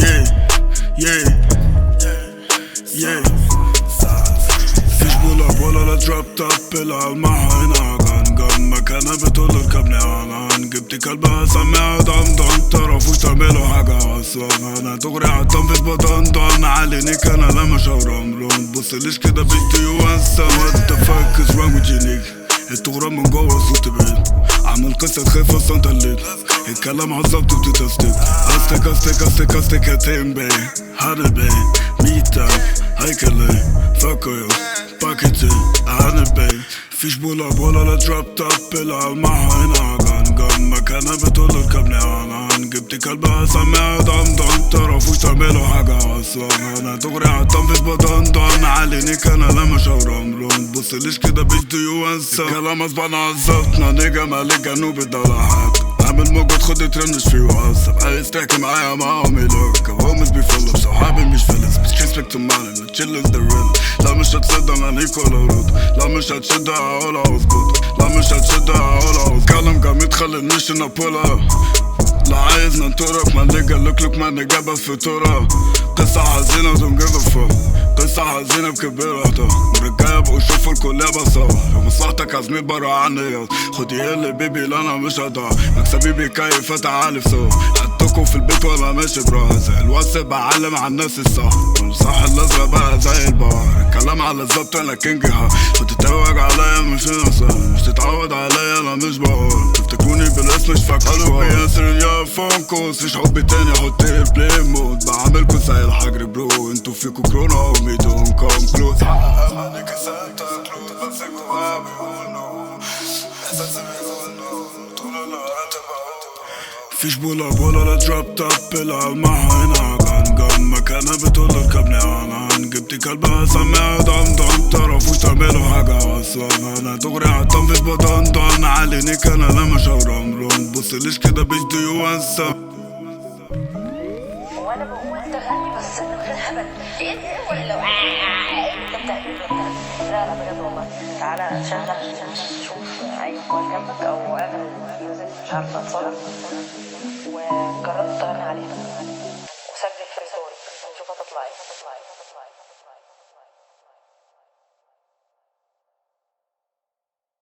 Yeah, yeah, yeah. فيش بولاب ولا لا دراب توب، العب معها هنا جن مكانها بتقول اركبني عنان. جبت كلبها سماها دندن، تعرفوش تعملوا حاجة اصلا. انا دغري عالطنفس بدندن علينيك انا لا مش هرملون. متبصليش كده بدي وانسى. What the fuck is wrong with you nigga؟ التغرب من جوا صوتي بعيد، عامل قصة خايف اصلا انت الكلام عالظبط بتتستك. استك هتين باين هارد باين ميتا هيكلي فاكو باكيتي هارد باين. فيش بولاب ولا لا دراب توب، العب معها هنا جن مكانها بتقول اركبني عنان. جبت كلبها سماها دندن، تعرفوش تعملوا حاجة اصلا. انا دغري عالطنفس بدندن علينيك انا لا مش هرملون. متبصليش كده بدي وانسى. الكلام اصبحنا عالظبطنا نيجا مالك جنوب الدولة حاجة. عامل موجود خد ترنش فيه وعصب. عايز تحكي معايا معاهم يلوك. هومز بيفلوا صحابي مش فلس. مش ريسبكت مالي لا تشيل ذا ريل. لا مش هتصدق انا ليك ولا رد. لا مش هتشد هقولها واظبط. لا مش هتشد هقولها واظبط. كلام جامد خلينيش نابولها. لا عايزنا نتورك ما نيجا لوك ما نجابها في تورا. قصة حزينة don't give a fuck. قصة حزينة بكبيرها مرجعة بقوا شوفوا الكلية بصور. لو مصلحتك عزمي برا عني خدي يلي بيبي لا انا مش هضيع. مكسبي بيكيف فتعالي في سوا. عدتكوا في البيت وانا ماشي براها زي الواتس بعلم على الناس الصح. والصح الازرق بقى زي البحر. الكلام على الظبط انا كينج ها. وتتوج عليا مش نصر. مش تتعود عليا انا مش بقول. تفتكروني بالاسم مش فاكروا ياسر يا فانكوس. مفيش حب تاني احط البلاي مود. بعملكوا زي الحجر برو. انتوا فيكوا كورونا وميدون كوم كلوز. حقق امانيك سانتا كلوز. بس جوا بيقول نو. احساسي بيقول نو. طول الوقت بقول فيش بولاب ولا لا دراب توب، العب معها هنا جن مكانها بتقول اركبني عنان. جبت كلبها سماها دندن، تعرفوش تعملوا حاجة اصلا. انا دغري عالطنفس بدندن علينيك انا لا مش هرملون. متبصليش كده بدي وانسى. وانا بقول تغني بس من غير هبل. ايه ولا لو لا لا بجد والله. تعالى شغل شوف اي موبايل جنبك او اعمل ميوزك مش عارفه اتصرف وجربت تغني عليها.